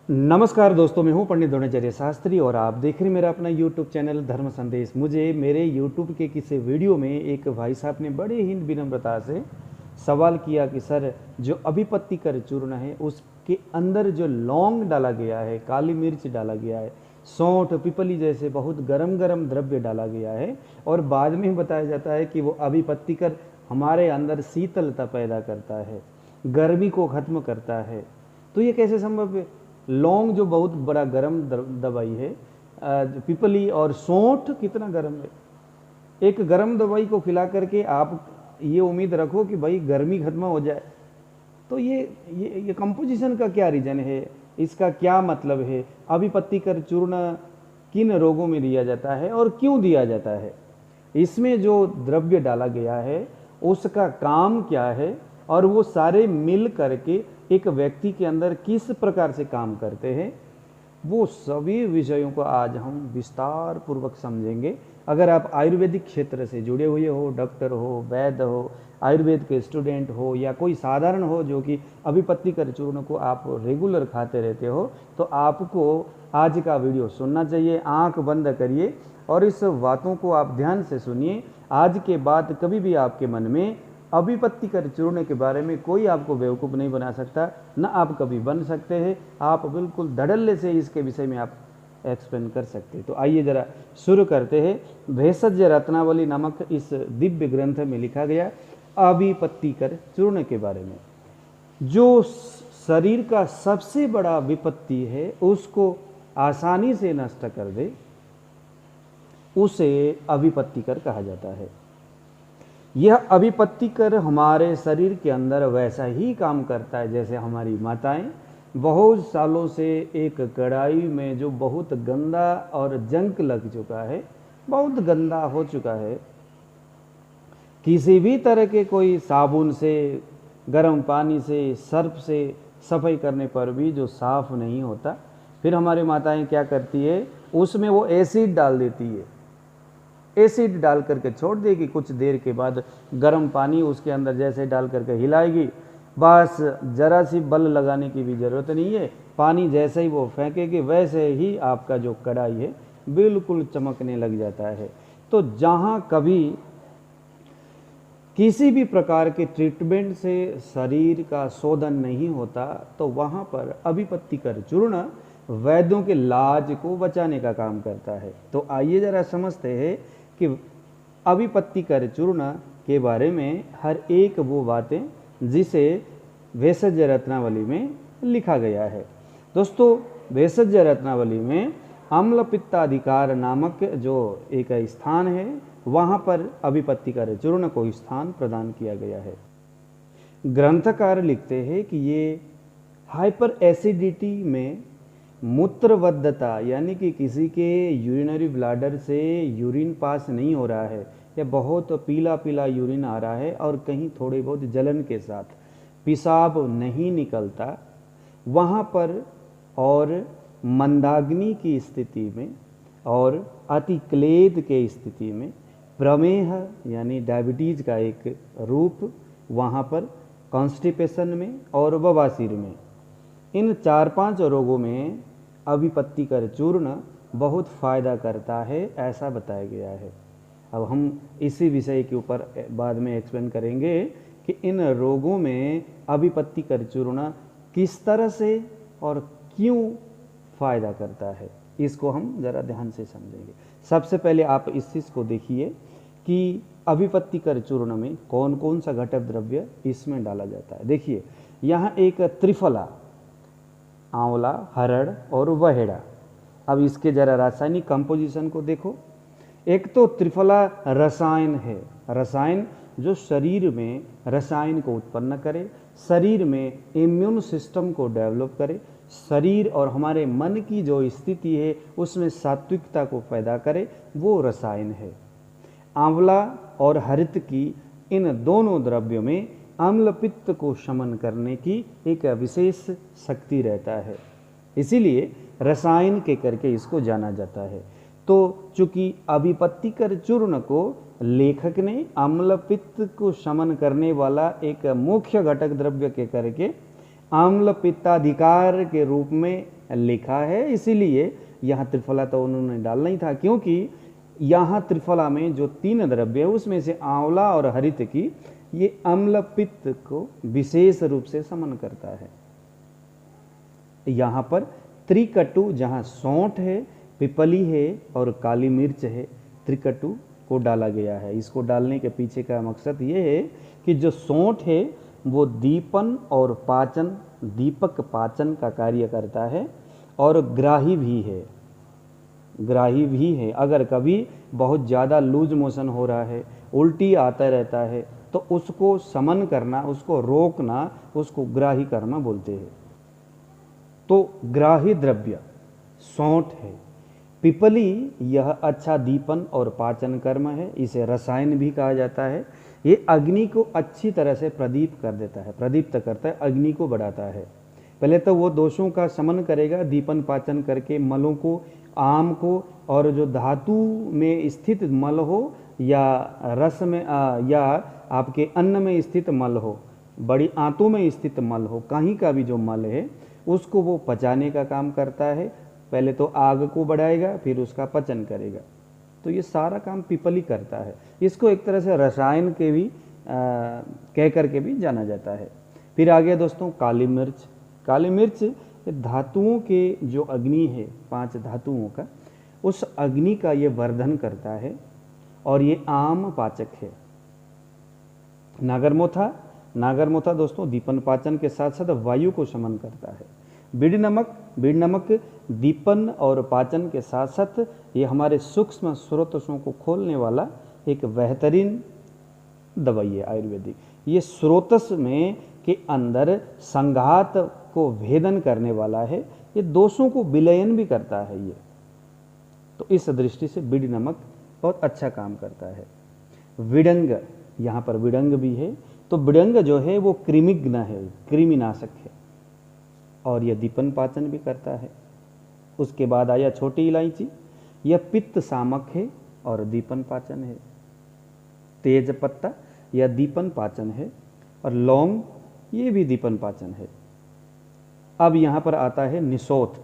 नमस्कार दोस्तों, मैं हूं पंडित द्रोणाचार्य शास्त्री और आप देख रहे हैं मेरा अपना YouTube चैनल धर्म संदेश। मुझे मेरे YouTube के किसी वीडियो में एक भाई साहब ने बड़े ही विनम्रता से सवाल किया कि सर, जो अभिपत्ति कर चूर्ण है उसके अंदर जो लौंग डाला गया है, काली मिर्च डाला गया है, सौंठ, पिपली जैसे बहुत गरम गरम द्रव्य डाला गया है और बाद में बताया जाता है कि वो अभिपत्ति कर हमारे अंदर शीतलता पैदा करता है, गर्मी को खत्म करता है, तो ये कैसे संभव है? लौंग जो बहुत बड़ा गर्म दवाई है, पिपली और सौंठ कितना गर्म है। एक गर्म दवाई को खिला करके आप ये उम्मीद रखो कि भाई गर्मी खत्म हो जाए, तो ये कंपोजिशन का क्या रीजन है, इसका क्या मतलब है? अभिपत्ति कर चूर्ण किन रोगों में दिया जाता है और क्यों दिया जाता है? इसमें जो द्रव्य डाला गया है उसका काम क्या है और वो सारे मिल करके एक व्यक्ति के अंदर किस प्रकार से काम करते हैं, वो सभी विषयों को आज हम विस्तार पूर्वक समझेंगे। अगर आप आयुर्वेदिक क्षेत्र से जुड़े हुए हो, डॉक्टर हो, वैद्य हो, आयुर्वेद के स्टूडेंट हो या कोई साधारण हो जो कि अभिपत्ति कर चूर्ण को आप रेगुलर खाते रहते हो, तो आपको आज का वीडियो सुनना चाहिए। आंख बंद करिए और इस बातों को आप ध्यान से सुनिए। आज के बाद कभी भी आपके मन में अभिपत्ति कर चूर्ण के बारे में कोई आपको बेवकूफ़ नहीं बना सकता, न आप कभी बन सकते हैं। आप बिल्कुल धड़ल्ले से इसके विषय में आप एक्सप्लेन कर सकते हैं। तो आइए जरा शुरू करते हैं। भेषज रत्नावली नामक इस दिव्य ग्रंथ में लिखा गया अभिपत्ति कर चूर्ण के बारे में। जो शरीर का सबसे बड़ा विपत्ति है उसको आसानी से नष्ट कर दे, उसे अभिपत्ति कर कहा जाता है। यह अभिपत्ति कर हमारे शरीर के अंदर वैसा ही काम करता है जैसे हमारी माताएं बहुत सालों से एक कढ़ाई में जो बहुत गंदा और जंक लग चुका है, बहुत गंदा हो चुका है, किसी भी तरह के कोई साबुन से, गर्म पानी से, सर्फ से सफाई करने पर भी जो साफ नहीं होता, फिर हमारी माताएं क्या करती है, उसमें वो एसिड डाल देती है। एसिड डाल करके छोड़ देगी, कुछ देर के बाद गर्म पानी उसके अंदर जैसे डाल करके हिलाएगी, बस जरा सी बल लगाने की भी ज़रूरत नहीं है, पानी जैसे ही वो फेंकेगी वैसे ही आपका जो कढ़ाई है बिल्कुल चमकने लग जाता है। तो जहाँ कभी किसी भी प्रकार के ट्रीटमेंट से शरीर का शोधन नहीं होता, तो वहाँ पर अभिपत्ति कर चूर्ण वैद्यों के लाज को बचाने का काम करता है। तो आइए जरा समझते हैं कि अभिपत्ति कर चूर्ण के बारे में हर एक वो बातें जिसे भेषज रत्नावली में लिखा गया है। दोस्तों, भेषज रत्नावली में अम्ल पित्ताधिकार नामक जो एक स्थान है, वहाँ पर अभिपत्ति कर चूर्ण को स्थान प्रदान किया गया है। ग्रंथकार लिखते हैं कि ये हाइपर एसिडिटी में मूत्रबद्धता, यानी कि किसी के यूरिनरी ब्लैडर से यूरिन पास नहीं हो रहा है या बहुत पीला पीला यूरिन आ रहा है और कहीं थोड़ी बहुत जलन के साथ पेशाब नहीं निकलता, वहाँ पर और मंदाग्नि की स्थिति में और अति क्लेद के स्थिति में, प्रमेह यानी डायबिटीज का एक रूप वहाँ पर, कॉन्स्टिपेशन में और बवासीर में, इन 4-5 रोगों में अभिपत्ति कर चूर्ण बहुत फायदा करता है, ऐसा बताया गया है। अब हम इसी विषय के ऊपर बाद में एक्सप्लेन करेंगे कि इन रोगों में अभिपत्ति कर चूर्ण किस तरह से और क्यों फायदा करता है, इसको हम जरा ध्यान से समझेंगे। सबसे पहले आप इस चीज़ को देखिए कि अभिपत्ति कर चूर्ण में कौन कौन सा घटक द्रव्य इसमें डाला जाता है। देखिए, यहाँ एक त्रिफला, आंवला, हरड़ और वहेड़ा। अब इसके जरा रासायनिक कंपोजिशन को देखो। एक तो त्रिफला रसायन है, रसायन जो शरीर में रसायन को उत्पन्न करे, शरीर में इम्यून सिस्टम को डेवलप करे, शरीर और हमारे मन की जो स्थिति है उसमें सात्विकता को पैदा करे, वो रसायन है। आंवला और हरित की इन दोनों द्रव्यों में अम्ल पित्त को शमन करने की एक विशेष शक्ति रहता है, इसीलिए रसायन के करके इसको जाना जाता है। तो चूंकि अभिपत्ति कर चूर्ण को लेखक ने अम्ल पित्त को शमन करने वाला एक मुख्य घटक द्रव्य के करके अम्ल पित्ताधिकार के रूप में लिखा है, इसीलिए यहाँ त्रिफला तो उन्होंने डालना ही था, क्योंकि यहाँ त्रिफला में जो 3 द्रव्य है उसमें से आंवला और हरित की ये अम्ल पित्त को विशेष रूप से समन करता है। यहाँ पर त्रिकटु, जहाँ सौंठ है, पिपली है और काली मिर्च है, त्रिकटु को डाला गया है। इसको डालने के पीछे का मकसद ये है कि जो सौंठ है वो दीपन और पाचन, दीपक पाचन का कार्य करता है और ग्राही भी है, ग्राही भी है। अगर कभी बहुत ज़्यादा लूज मोशन हो रहा है, उल्टी आता रहता है, तो उसको समन करना, उसको रोकना, उसको ग्राही करना बोलते हैं। तो ग्राही द्रव्य सौंठ है। पिपली यह अच्छा दीपन और पाचन कर्म है, इसे रसायन भी कहा जाता है। ये अग्नि को अच्छी तरह से प्रदीप्त कर देता है, प्रदीप्त करता है, अग्नि को बढ़ाता है। पहले तो वो दोषों का शमन करेगा दीपन पाचन करके, मलों को, आम को, और जो धातु में स्थित मल हो या रस में या आपके अन्न में स्थित मल हो, बड़ी आंतों में स्थित मल हो, कहीं का भी जो मल है उसको वो पचाने का काम करता है। पहले तो आग को बढ़ाएगा, फिर उसका पचन करेगा। तो ये सारा काम पिपली करता है। इसको एक तरह से रसायन के भी कह करके भी जाना जाता है। फिर आ गया दोस्तों काली मिर्च। काली मिर्च धातुओं के जो अग्नि है, 5 धातुओं का, उस अग्नि का ये वर्धन करता है और ये आम पाचक है। नागरमोथा, नागरमोथा दोस्तों दीपन पाचन के साथ साथ वायु को शमन करता है। बीड़ नमक, बीड़ नमक दीपन और पाचन के साथ साथ ये हमारे सूक्ष्म स्रोतों को खोलने वाला एक बेहतरीन दवाई है आयुर्वेदिक। ये स्रोतस में के अंदर संघात को भेदन करने वाला है, ये दोषों को विलयन भी करता है ये। तो इस दृष्टि से बीड़ नमक बहुत अच्छा काम करता है। विडंग, यहाँ पर विडंग भी है। तो विडंग जो है वो कृमिघ्न है, कृमिनाशक है, और यह दीपन पाचन भी करता है। उसके बाद आया छोटी इलायची, यह पित्त सामक है और दीपन पाचन है। तेज पत्ता, यह दीपन पाचन है, और लौंग ये भी दीपन पाचन है। अब यहाँ पर आता है निशोथ।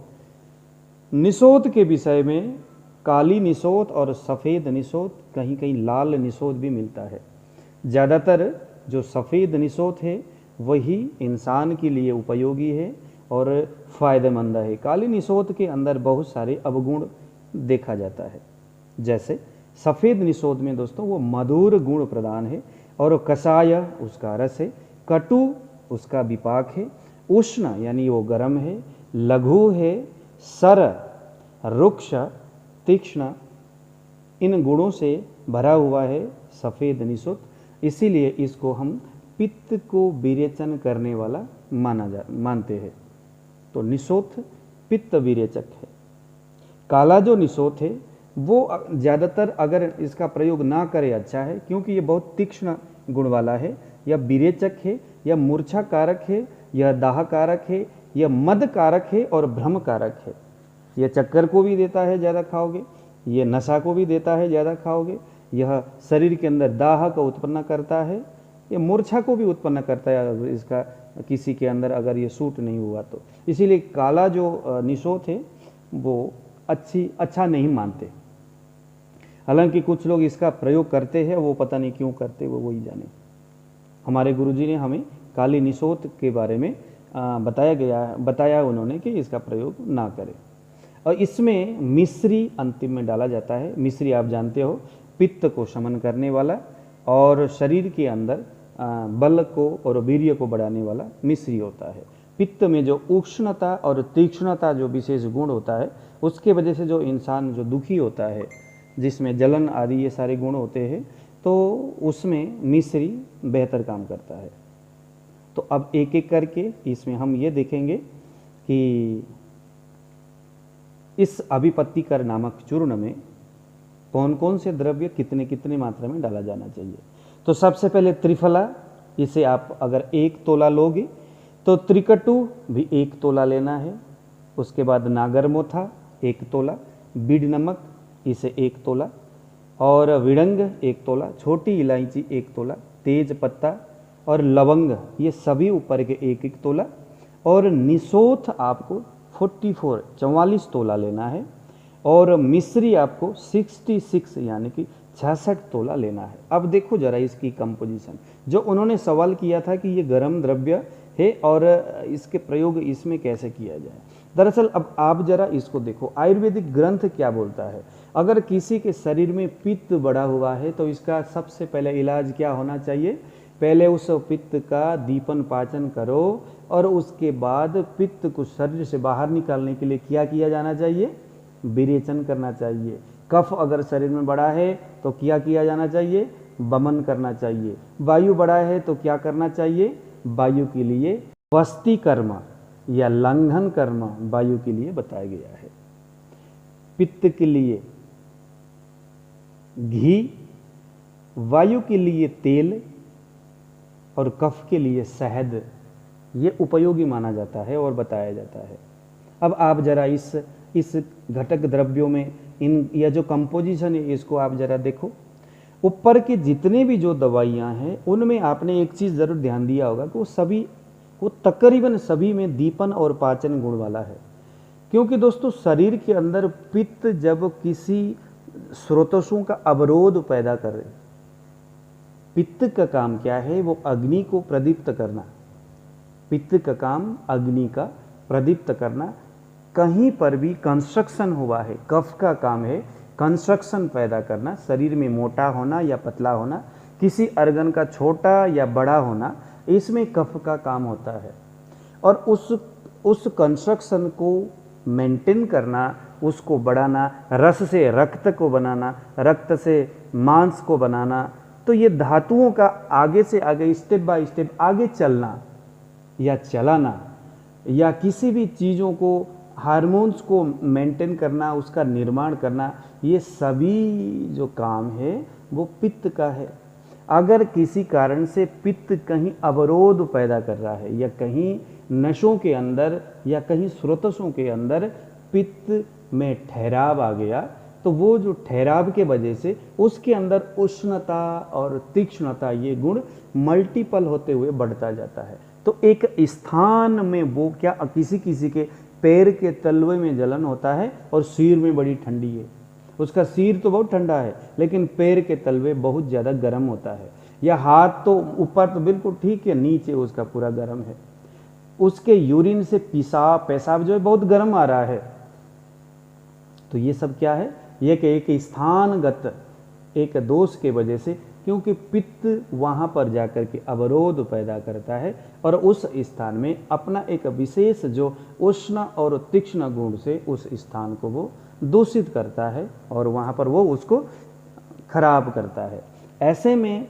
निशोथ के विषय में काली निशोथ और सफ़ेद निशोथ, कहीं कहीं लाल निशोथ भी मिलता है। ज़्यादातर जो सफ़ेद निशोथ है वही इंसान के लिए उपयोगी है और फ़ायदेमंद है। काली निशोथ के अंदर बहुत सारे अवगुण देखा जाता है। जैसे सफ़ेद निशोथ में दोस्तों वो मधुर गुण प्रदान है, और कषाय उसका रस है, कटु उसका विपाक है, उष्ण यानी वो गर्म है, लघु है, सर, रुक्ष, तीक्ष्ण, इन गुणों से भरा हुआ है सफ़ेद निशोथ। इसीलिए इसको हम पित्त को विरेचन करने वाला मानते हैं। तो निशोथ पित्त विरेचक है। काला जो निशोथ है वो ज़्यादातर अगर इसका प्रयोग ना करे अच्छा है, क्योंकि ये बहुत तीक्ष्ण गुण वाला है, या विरेचक है, या मूर्छा कारक है, यह दाह कारक है, यह मद कारक है और भ्रम कारक है। यह चक्कर को भी देता है ज़्यादा खाओगे, यह नशा को भी देता है ज़्यादा खाओगे, यह शरीर के अंदर दाह का उत्पन्न करता है, ये मूर्छा को भी उत्पन्न करता है इसका किसी के अंदर अगर ये सूट नहीं हुआ तो। इसीलिए काला जो निशोथ है वो अच्छा नहीं मानते। हालांकि कुछ लोग इसका प्रयोग करते हैं, वो पता नहीं क्यों करते, वो वही जाने। हमारे गुरुजी ने हमें काली निशोथ के बारे में बताया उन्होंने कि इसका प्रयोग ना करें। और इसमें मिश्री अंतिम में डाला जाता है। मिश्री आप जानते हो पित्त को शमन करने वाला और शरीर के अंदर बल को और वीर्य को बढ़ाने वाला मिश्री होता है। पित्त में जो उष्णता और तीक्ष्णता जो विशेष गुण होता है, उसके वजह से जो इंसान जो दुखी होता है, जिसमें जलन आदि ये सारे गुण होते हैं, तो उसमें मिश्री बेहतर काम करता है। तो अब एक एक करके इसमें हम ये देखेंगे कि इस अभिपत्तिकर नामक चूर्ण में कौन कौन से द्रव्य कितने कितने मात्रा में डाला जाना चाहिए। तो सबसे पहले त्रिफला, इसे आप अगर 1 तोला लोगे तो त्रिकटु भी 1 तोला लेना है। उसके बाद नागरमोथा 1 तोला, बीड़ नमक इसे 1 तोला, और विडंग 1 तोला, छोटी इलायची 1 तोला, तेज पत्ता और लवंग ये सभी ऊपर के 1-1 तोला, और निशोथ आपको 44 तोला लेना है, और मिश्री आपको 66 यानी कि 66 तोला लेना है। अब देखो जरा इसकी कंपोजिशन, जो उन्होंने सवाल किया था कि ये गर्म द्रव्य है और इसके प्रयोग इसमें कैसे किया जाए। दरअसल अब आप जरा इसको देखो, आयुर्वेदिक ग्रंथ क्या बोलता है। अगर किसी के शरीर में पित्त बढ़ा हुआ है तो इसका सबसे पहले इलाज क्या होना चाहिए, पहले उस पित्त का दीपन पाचन करो, और उसके बाद पित्त को शरीर से बाहर निकालने के लिए क्या किया जाना चाहिए, विरेचन करना चाहिए। कफ अगर शरीर में बढ़ा है तो क्या किया जाना चाहिए, वमन करना चाहिए। वायु बढ़ा है तो क्या करना चाहिए, वायु के लिए वस्ती कर्म या लंघन कर्म वायु के लिए बताया गया है। पित्त के लिए घी, वायु के लिए तेल और कफ के लिए शहद, ये उपयोगी माना जाता है और बताया जाता है। अब आप जरा इस घटक द्रव्यों में इन या जो कंपोजिशन है इसको आप जरा देखो। ऊपर के जितने भी जो दवाइयाँ हैं उनमें आपने एक चीज़ ज़रूर ध्यान दिया होगा कि वो तकरीबन सभी में दीपन और पाचन गुण वाला है। क्योंकि दोस्तों शरीर के अंदर पित्त जब किसी स्रोतों का अवरोध पैदा करे, पित्त का काम क्या है, वो अग्नि को प्रदीप्त करना। पित्त का काम अग्नि का प्रदीप्त करना। कहीं पर भी कंस्ट्रक्शन हुआ है, कफ का काम है कंस्ट्रक्शन पैदा करना, शरीर में मोटा होना या पतला होना, किसी अर्गन का छोटा या बड़ा होना, इसमें कफ का काम होता है। और उस कंस्ट्रक्शन को मेंटेन करना, उसको बढ़ाना, रस से रक्त को बनाना, रक्त से मांस को बनाना, तो ये धातुओं का आगे से आगे स्टेप बाय स्टेप आगे चलना या चलाना, या किसी भी चीज़ों को हार्मोन्स को मेंटेन करना, उसका निर्माण करना, ये सभी जो काम है वो पित्त का है। अगर किसी कारण से पित्त कहीं अवरोध पैदा कर रहा है, या कहीं नसों के अंदर या कहीं स्रोतों के अंदर पित्त में ठहराव आ गया, तो वो जो ठहराव के वजह से उसके अंदर उष्णता और तीक्ष्णता, ये गुण मल्टीपल होते हुए बढ़ता जाता है। तो एक स्थान में वो क्या, किसी किसी के पैर के तलवे में जलन होता है और सिर में बड़ी ठंडी है, उसका सिर तो बहुत ठंडा है लेकिन पैर के तलवे बहुत ज़्यादा गर्म होता है, या हाथ तो ऊपर तो बिल्कुल ठीक है, नीचे उसका पूरा गर्म है, उसके यूरिन से पेशाब जो है बहुत गर्म आ रहा है। तो ये सब क्या है, ये कि एक स्थानगत एक दोष के वजह से, क्योंकि पित्त वहाँ पर जाकर के अवरोध पैदा करता है और उस स्थान में अपना एक विशेष जो उष्ण और तीक्ष्ण गुण से उस स्थान को वो दूषित करता है और वहाँ पर वो उसको खराब करता है। ऐसे में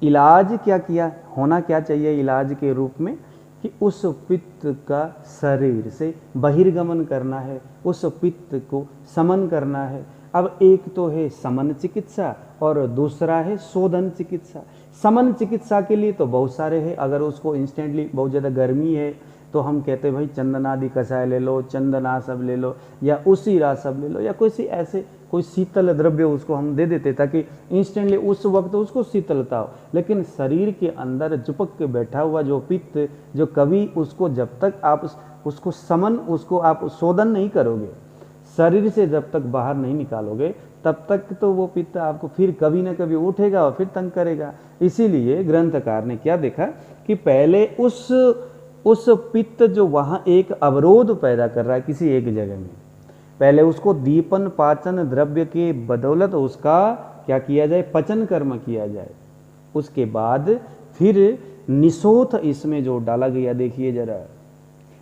इलाज क्या होना क्या चाहिए इलाज के रूप में, कि उस पित्त का शरीर से बहिर्गमन करना है, उस पित्त को समन करना है। अब एक तो है समन चिकित्सा और दूसरा है शोधन चिकित्सा। समन चिकित्सा के लिए तो बहुत सारे हैं, अगर उसको इंस्टेंटली बहुत ज़्यादा गर्मी है तो हम कहते हैं भाई चंदनादि कषाय ले लो, चंदनाशव ले लो, या उसी रासव ले लो, या कोई शीतल द्रव्य उसको हम दे देते ताकि इंस्टेंटली उस वक्त उसको शीतलता हो। लेकिन शरीर के अंदर चिपक के बैठा हुआ जो पित्त, जो कभी उसको जब तक आप उसको समन, उसको आप शोधन नहीं करोगे, शरीर से जब तक बाहर नहीं निकालोगे, तब तक तो वो पित्त आपको फिर कभी ना कभी उठेगा और फिर तंग करेगा। इसीलिए ग्रंथकार ने क्या देखा कि पहले उस पित्त जो वहाँ एक अवरोध पैदा कर रहा है किसी एक जगह में, पहले उसको दीपन पाचन द्रव्य के बदौलत उसका क्या किया जाए, पचन कर्म किया जाए। उसके बाद फिर निशोथ इसमें जो डाला गया, देखिए जरा,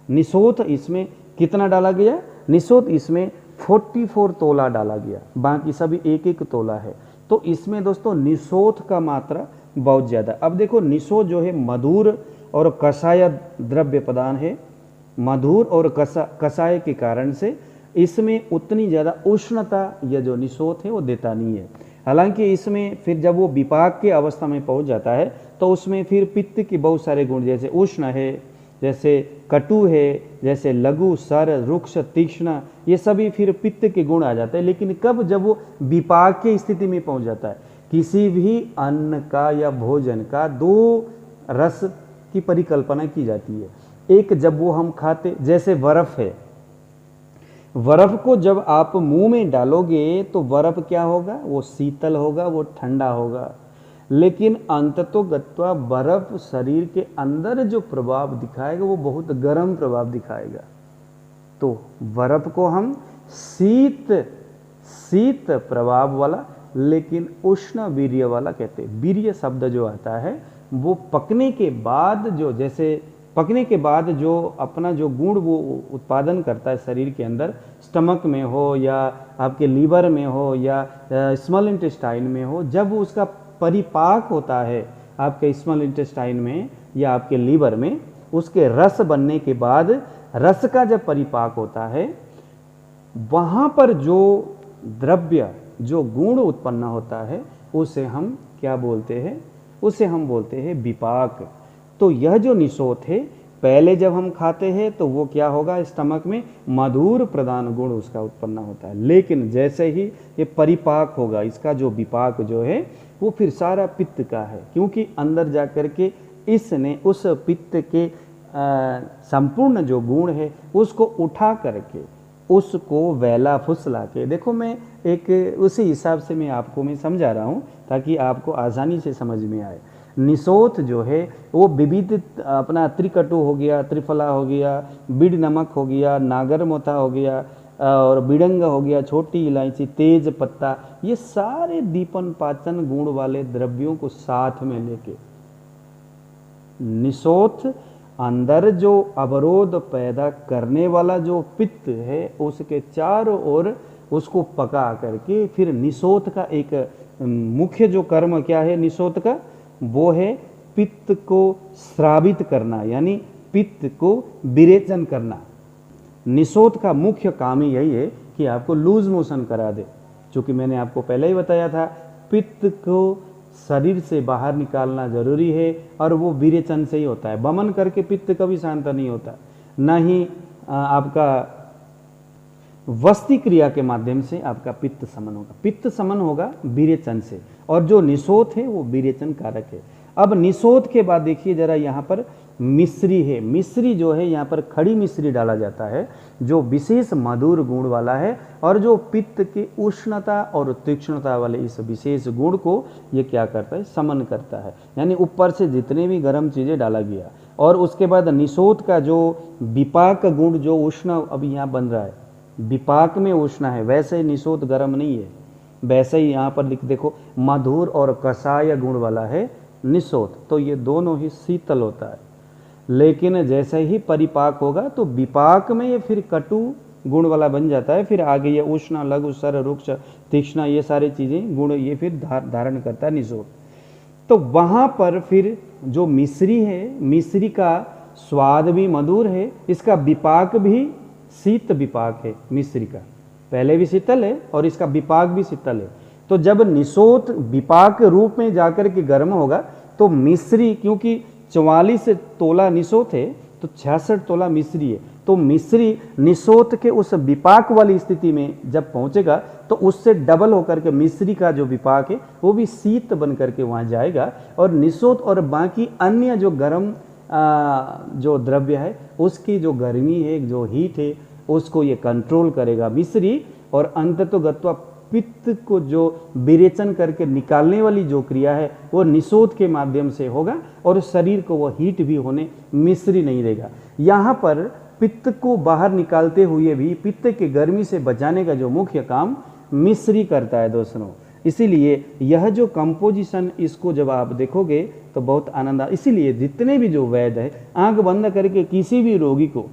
निशोथ इसमें कितना डाला गया, निशोथ इसमें 44 तोला डाला गया, बाकी सभी एक एक तोला है। तो इसमें दोस्तों निशोथ का मात्रा बहुत ज़्यादा। अब देखो निशोथ जो है मधुर और कषाय द्रव्य प्रदान है, मधुर और कषाय के कारण से इसमें उतनी ज़्यादा उष्णता या जो निशोथ है वो देता नहीं है। हालांकि इसमें फिर जब वो विपाक के अवस्था में पहुंच जाता है तो उसमें फिर पित्त के बहुत सारे गुण, जैसे उष्ण है, जैसे कटु है, जैसे लघु, सर, रुक्ष, तीक्ष्ण, ये सभी फिर पित्त के गुण आ जाते हैं। लेकिन कब, जब वो विपाक की स्थिति में पहुंच जाता है। किसी भी अन्न का या भोजन का दो रस की परिकल्पना की जाती है, एक जब वो हम खाते, जैसे बर्फ है, बर्फ को जब आप मुंह में डालोगे तो बर्फ क्या होगा, वो शीतल होगा, वो ठंडा होगा। लेकिन अंततोगत्वा बर्फ शरीर के अंदर जो प्रभाव दिखाएगा वो बहुत गर्म प्रभाव दिखाएगा। तो बर्फ को हम शीत शीत प्रभाव वाला लेकिन उष्ण वीर्य वाला कहते हैं। वीर्य शब्द जो आता है वो पकने के बाद जो, जैसे पकने के बाद जो अपना जो गुण वो उत्पादन करता है शरीर के अंदर, स्टमक में हो या आपके लीवर में हो या स्मॉल इंटेस्टाइन में हो, जब उसका परिपाक होता है आपके स्मॉल इंटेस्टाइन में या आपके लीवर में, उसके रस बनने के बाद रस का जब परिपाक होता है, वहाँ पर जो द्रव्य जो गुण उत्पन्न होता है उसे हम क्या बोलते हैं, उसे हम बोलते हैं विपाक। तो यह जो निषोध है, पहले जब हम खाते हैं तो वो क्या होगा, स्टमक में मधुर प्रधान गुण उसका उत्पन्न होता है। लेकिन जैसे ही ये परिपाक होगा, इसका जो विपाक जो है वो फिर सारा पित्त का है, क्योंकि अंदर जाकर के इसने उस पित्त के संपूर्ण जो गुण है उसको उठा करके उसको वेला फुसला के, देखो मैं एक उसी हिसाब से मैं आपको मैं समझा रहा हूँ ताकि आपको आसानी से समझ में आए। निषोध जो है वो विविध अपना त्रिकटु हो गया, त्रिफला हो गया, बीड़ नमक हो गया, नागर मोथा हो गया और बिड़ंग हो गया, छोटी इलायची, तेज पत्ता, ये सारे दीपन पाचन गुण वाले द्रव्यों को साथ में लेके निषोध अंदर जो अवरोध पैदा करने वाला जो पित्त है उसके चारों ओर उसको पका करके फिर निषोध का एक मुख्य जो कर्म क्या है निषोध का, वो है पित्त को स्रावित करना, यानी पित्त को विरेचन करना। निषोध का मुख्य काम ही यही है कि आपको लूज मोशन करा दे। चूंकि मैंने आपको पहले ही बताया था पित्त को शरीर से बाहर निकालना जरूरी है और वो विरेचन से ही होता है। बमन करके पित्त कभी शांत नहीं होता, न ही आपका वस्ती क्रिया के माध्यम से आपका पित्त समन होगा। पित्त समन होगा विरेचन से, और जो निषोध है वो विरेचन कारक है। अब निषोध के बाद देखिए जरा, यहाँ पर मिश्री है। मिश्री जो है यहाँ पर खड़ी मिश्री डाला जाता है जो विशेष मधुर गुण वाला है, और जो पित्त की उष्णता और तीक्ष्णता वाले इस विशेष गुण को ये क्या करता है, समन करता है। यानी ऊपर से जितने भी गर्म चीज़ें डाला गया, और उसके बाद निषोध का जो विपाक गुण जो उष्ण अभी यहाँ बन रहा है, विपाक में उष्ण है, वैसे निषोध गर्म नहीं है। वैसे ही यहाँ पर लिख देखो मधुर और कषाय गुण वाला है निषोध, तो ये दोनों ही शीतल होता है। लेकिन जैसे ही परिपाक होगा तो विपाक में ये फिर कटु गुण वाला बन जाता है। फिर आगे ये उष्ण, लघु, सर, रुक्ष, तीक्ष्ण, ये सारी चीजें गुण ये फिर धारण करता है निषोध। तो वहां पर फिर जो मिश्री है, मिश्री का स्वाद भी मधुर है, इसका विपाक भी शीत विपाक है। मिश्री का पहले भी शीतल है और इसका विपाक भी शीतल है। तो जब निषोध विपाक रूप में जाकर के गर्म होगा तो मिश्री, क्योंकि 44 तोला निषोध है तो 66 तोला मिश्री है, तो मिश्री निषोध के उस विपाक वाली स्थिति में जब पहुंचेगा तो उससे डबल होकर के मिश्री का जो विपाक है वो भी शीत बन करके वहां जाएगा, और निषोध और बाकी अन्य जो गर्म जो द्रव्य है उसकी जो गर्मी है, जो हीट है, उसको ये कंट्रोल करेगा मिश्री। और अंततोगत्वा पित्त को जो विरेचन करके निकालने वाली जो क्रिया है वो निषोध के माध्यम से होगा, और शरीर को वो हीट भी होने मिश्री नहीं देगा। यहाँ पर पित्त को बाहर निकालते हुए भी पित्त के गर्मी से बचाने का जो मुख्य काम मिश्री करता है दोस्तों। इसीलिए यह जो कंपोजिशन, इसको जब आप देखोगे तो बहुत आनंद। इसीलिए जितने भी जो वैद्य है आंख बंद करके किसी भी रोगी को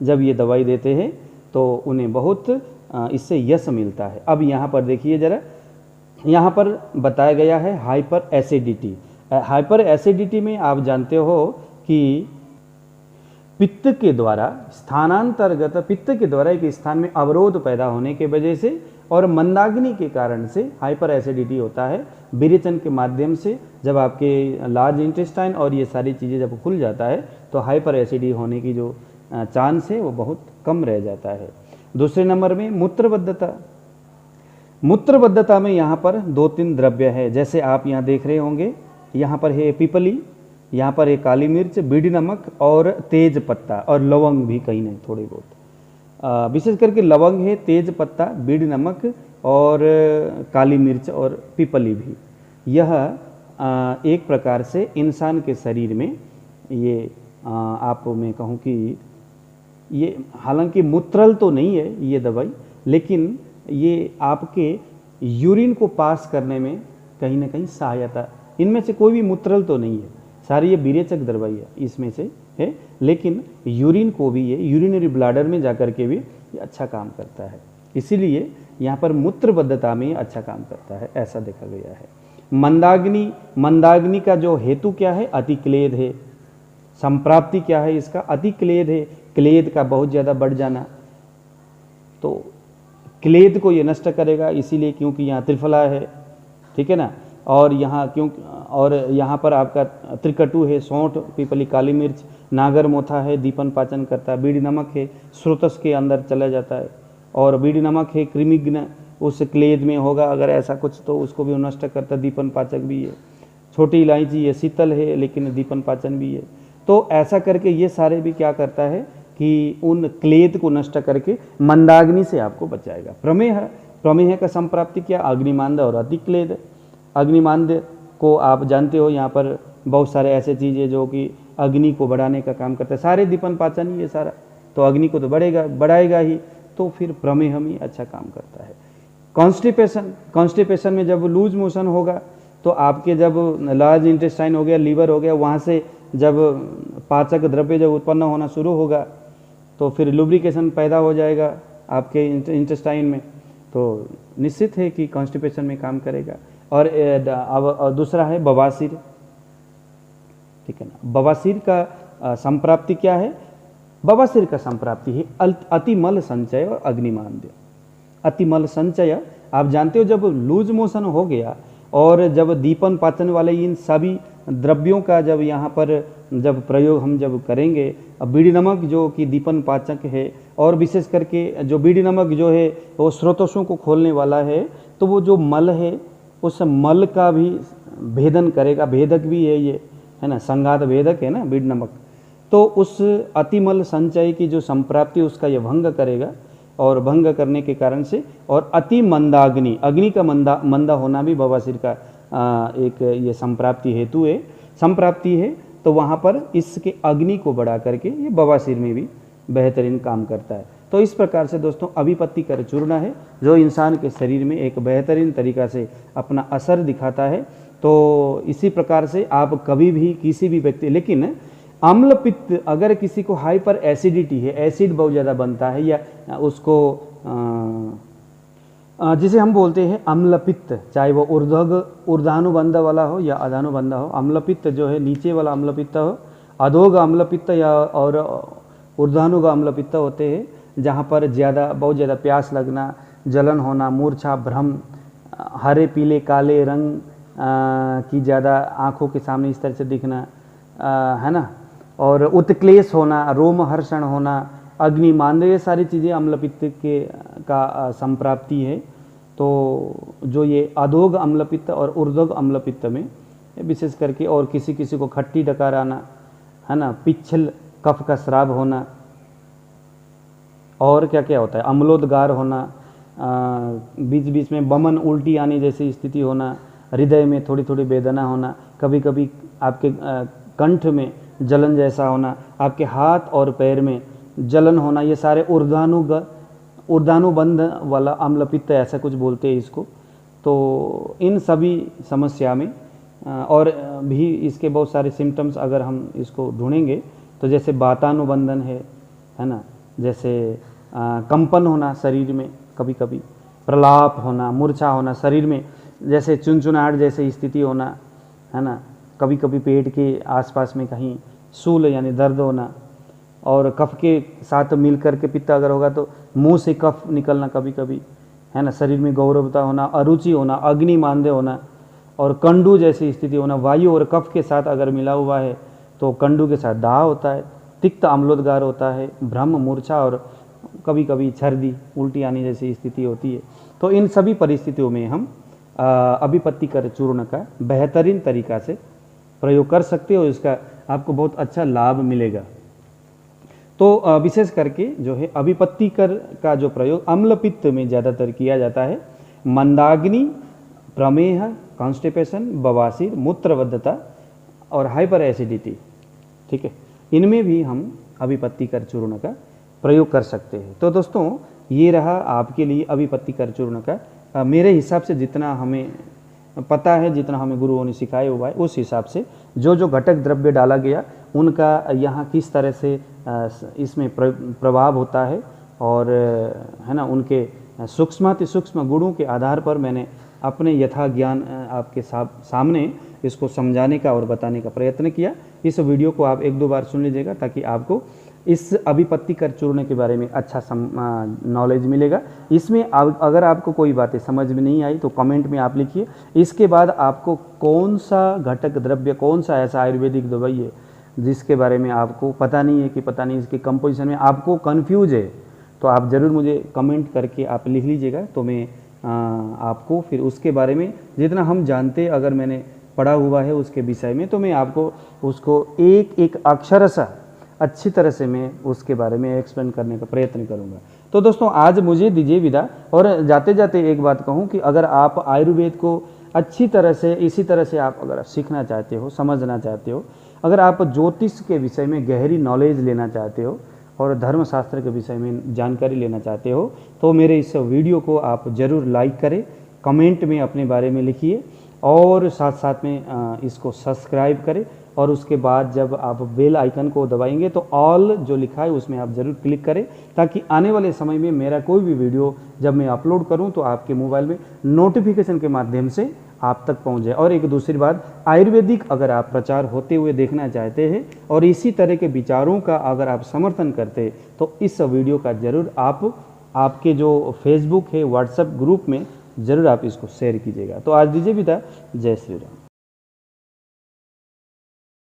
जब ये दवाई देते हैं तो उन्हें बहुत इससे यश मिलता है। अब यहाँ पर देखिए जरा, यहाँ पर बताया गया है हाइपर एसिडिटी। हाइपर एसिडिटी में आप जानते हो कि पित्त के द्वारा स्थानांतर्गत, पित्त के द्वारा एक स्थान में अवरोध पैदा होने के वजह से और मंदाग्नि के कारण से हाइपर एसिडिटी होता है। विरेचन के माध्यम से जब आपके लार्ज इंटेस्टाइन और ये सारी चीज़ें जब खुल जाता है तो हाइपर एसिडिटी होने की जो चांस है वो बहुत कम रह जाता है। दूसरे नंबर में मूत्रबद्धता। मूत्रबद्धता में यहाँ पर 2-3 द्रव्य है, जैसे आप यहाँ देख रहे होंगे। यहाँ पर है पिपली, यहाँ पर एक काली मिर्च, बीड़ी नमक और तेज पत्ता और लवंग भी कहीं नहीं थोड़े बहुत, विशेष करके लवंग है, तेज पत्ता, बीड़ी नमक और काली मिर्च और पीपली भी। यह एक प्रकार से इंसान के शरीर में ये आप मैं कहूँ कि ये हालांकि मूत्रल तो नहीं है ये दवाई, लेकिन ये आपके यूरिन को पास करने में कहीं ना कहीं सहायता, इनमें से कोई भी मूत्रल तो नहीं है, सारी ये विरेचक दवाई है इसमें से है, लेकिन यूरिन को भी ये यूरिनरी ब्लाडर में जाकर के भी ये अच्छा काम करता है, इसीलिए यहाँ पर मूत्रबद्धता में अच्छा काम करता है, ऐसा देखा गया है। मंदाग्नि, मंदाग्नि का जो हेतु क्या है? अतिक्लेद है। संप्राप्ति क्या है इसका? अतिक्लेद है, क्लेद का बहुत ज़्यादा बढ़ जाना, तो क्लेद को ये नष्ट करेगा, इसीलिए क्योंकि यहाँ त्रिफला है, ठीक है ना, और यहाँ और यहाँ पर आपका त्रिकटु है, सौंठ, पीपली, काली मिर्च, नागर मोथा है, दीपन पाचन करता है, बीड़ी नमक है, स्रोतस के अंदर चला जाता है, और बीड़ी नमक है कृमिघ्न उस क्लेद में होगा अगर ऐसा कुछ, तो उसको भी नष्ट करता है, दीपन पाचक भी है। छोटी इलायची ये शीतल है लेकिन दीपन पाचन भी है, तो ऐसा करके ये सारे भी क्या करता है कि उन क्लेद को नष्ट करके मंदाग्नि से आपको बचाएगा। प्रमेह, प्रमेह का संप्राप्ति क्या? अग्निमांद और अतिक्लेद। अग्निमांद को आप जानते हो, यहाँ पर बहुत सारे ऐसे चीज़ें जो कि अग्नि को बढ़ाने का काम करता है, सारे दीपन पाचन ही है सारा, तो अग्नि को तो बढ़ाएगा ही, तो फिर प्रमेह में अच्छा काम करता है। कॉन्स्टिपेशन, कॉन्स्टिपेशन में जब लूज मोशन होगा तो आपके जब लार्ज इंटेस्टाइन हो गया, लीवर हो गया, वहाँ से जब पाचक द्रव्य जब उत्पन्न होना शुरू होगा तो फिर लुब्रिकेशन पैदा हो जाएगा आपके इंटेस्टाइन में, तो निश्चित है कि कॉन्स्टिपेशन में काम करेगा। और दूसरा है बवासीर, ठीक है ना। बवासीर का संप्राप्ति क्या है? बवासीर का संप्राप्ति है अतिमल संचय और अग्निमांद्य। अतिमल संचय आप जानते हो, जब लूज मोशन हो गया और जब दीपन पाचन वाले इन सभी द्रव्यों का जब यहाँ पर जब प्रयोग हम जब करेंगे, अब बीड़ी नमक जो कि दीपन पाचक है, और विशेष करके जो बीड़ी नमक जो है वो स्रोतों को खोलने वाला है, तो वो जो मल है उस मल का भी भेदन करेगा, भेदक भी है ये, है ना, संघात भेदक है ना बीड़ी नमक, तो उस अतिमल संचय की जो संप्राप्ति उसका ये भंग करेगा, और भंग करने के कारण से, और अति मंदाग्नि, अग्नि का मंदा होना भी बवासीर का एक ये संप्राप्ति हेतु है, संप्राप्ति है, तो वहाँ पर इसके अग्नि को बढ़ा करके ये बवासीर में भी बेहतरीन काम करता है। तो इस प्रकार से दोस्तों अभिपत्ति कर चूर्ण है जो इंसान के शरीर में एक बेहतरीन तरीका से अपना असर दिखाता है। तो इसी प्रकार से आप कभी भी किसी भी व्यक्ति, लेकिन अम्ल पित्त अगर किसी को हाइपर एसिडिटी है, एसिड बहुत ज़्यादा बनता है, या उसको जिसे हम बोलते हैं अम्ल पित्त, चाहे वो ऊर्ध्वानुबंध वाला हो या अधानुबंध हो, अम्ल पित्त जो है नीचे वाला अम्ल पित्त हो, अधोग अम्ल पित्त या और ऊर्ध्वानुग अम्ल पित्त होते हैं, जहाँ पर बहुत ज़्यादा प्यास लगना, जलन होना, मूर्छा, भ्रम, हरे पीले काले रंग की ज़्यादा आँखों के सामने इस तरह से दिखना, है ना, और उत्क्लेश होना, रोमहर्षण होना, अग्निमांद्य, ये सारी चीज़ें अम्लपित्त के का संप्राप्ति है। तो जो ये अधोग अम्लपित्त और ऊर्ध्वग अम्लपित्त में विशेष करके, और किसी किसी को खट्टी डकार आना, है ना, पिच्छल कफ का स्राव होना, और क्या क्या होता है, अम्लोदगार होना, बीच बीच में बमन उल्टी आने जैसी स्थिति होना, हृदय में थोड़ी थोड़ी वेदना होना, कभी कभी आपके कंठ में जलन जैसा होना, आपके हाथ और पैर में जलन होना, ये सारे ऊर्ध्वानुबंध वाला अम्लपित्त ऐसा कुछ बोलते हैं इसको। तो इन सभी समस्या में और भी इसके बहुत सारे सिम्टम्स अगर हम इसको ढूंढेंगे तो जैसे वातानुबंधन है ना, जैसे कंपन होना शरीर में, कभी कभी प्रलाप होना, मूर्छा होना, शरीर में जैसे चुनचुनाहट जैसे स्थिति होना, है ना, कभी कभी पेट के आसपास में कहीं सूल यानी दर्द होना, और कफ के साथ मिल करके पित्त अगर होगा तो मुंह से कफ निकलना कभी कभी, है ना, शरीर में गौरवता होना, अरुचि होना, अग्निमांद्य होना, और कंडू जैसी स्थिति होना, वायु और कफ के साथ अगर मिला हुआ है तो कंडू के साथ दाह होता है, तिक्त अम्लोदगार होता है, भ्रम, मूर्छा, और कभी कभी छर्दी उल्टी आने जैसी स्थिति होती है। तो इन सभी परिस्थितियों में हम अभिपत्ति कर चूर्ण का बेहतरीन तरीका से प्रयोग कर सकते हो, इसका आपको बहुत अच्छा लाभ मिलेगा। तो विशेष करके जो है अभिपत्तिकर का जो प्रयोग अम्ल पित्त में ज़्यादातर किया जाता है। मंदाग्नि, प्रमेह, कॉन्स्टिपेशन, बवासीर, मूत्रबद्धता और हाइपर एसिडिटी, ठीक है, इनमें भी हम अभिपत्तिकर चूर्ण का प्रयोग कर सकते हैं। तो दोस्तों ये रहा आपके लिए अभिपत्तिकर चूर्ण का मेरे हिसाब से जितना हमें पता है, जितना हमें गुरुओं ने सिखाया हुआ है, उस हिसाब से जो जो घटक द्रव्य डाला गया उनका यहाँ किस तरह से इसमें प्रभाव होता है और है ना, उनके सूक्ष्माति सूक्ष्म गुणों के आधार पर मैंने अपने यथा ज्ञान आपके सामने इसको समझाने का और बताने का प्रयत्न किया। इस वीडियो को आप 1-2 बार सुन लीजिएगा ताकि आपको इस अभिपत्तिकर चूर्ण के बारे में अच्छा नॉलेज मिलेगा। इसमें अगर आपको कोई बातें समझ में नहीं आई तो कमेंट में आप लिखिए। इसके बाद आपको कौन सा घटक द्रव्य, कौन सा ऐसा आयुर्वेदिक दवाई है जिसके बारे में आपको पता नहीं है, कि पता नहीं इसके कंपोजिशन में आपको कन्फ्यूज है, तो आप ज़रूर मुझे कमेंट करके आप लिख लीजिएगा। तो मैं आपको फिर उसके बारे में जितना हम जानते, अगर मैंने पढ़ा हुआ है उसके विषय में, तो मैं आपको उसको एक एक अक्षरशः अच्छी तरह से मैं उसके बारे में एक्सप्लेन करने का प्रयत्न करूंगा। तो दोस्तों आज मुझे दीजिए विदा। और जाते जाते एक बात कहूं कि अगर आप आयुर्वेद को अच्छी तरह से, इसी तरह से आप अगर सीखना चाहते हो, समझना चाहते हो, अगर आप ज्योतिष के विषय में गहरी नॉलेज लेना चाहते हो और धर्मशास्त्र के विषय में जानकारी लेना चाहते हो, तो मेरे इस वीडियो को आप ज़रूर लाइक करें, कमेंट में अपने बारे में लिखिए और साथ साथ में इसको सब्सक्राइब करें। और उसके बाद जब आप बेल आइकन को दबाएंगे तो ऑल जो लिखा है उसमें आप ज़रूर क्लिक करें, ताकि आने वाले समय में मेरा कोई भी वीडियो जब मैं अपलोड करूं तो आपके मोबाइल में नोटिफिकेशन के माध्यम से आप तक पहुंच जाए। और एक दूसरी बात, आयुर्वेदिक अगर आप प्रचार होते हुए देखना चाहते हैं और इसी तरह के विचारों का अगर आप समर्थन करते हैं तो इस वीडियो का ज़रूर आपके जो फेसबुक है, व्हाट्सएप ग्रुप में ज़रूर आप इसको शेयर कीजिएगा। तो आज दीजिए विदा। जय श्री राम।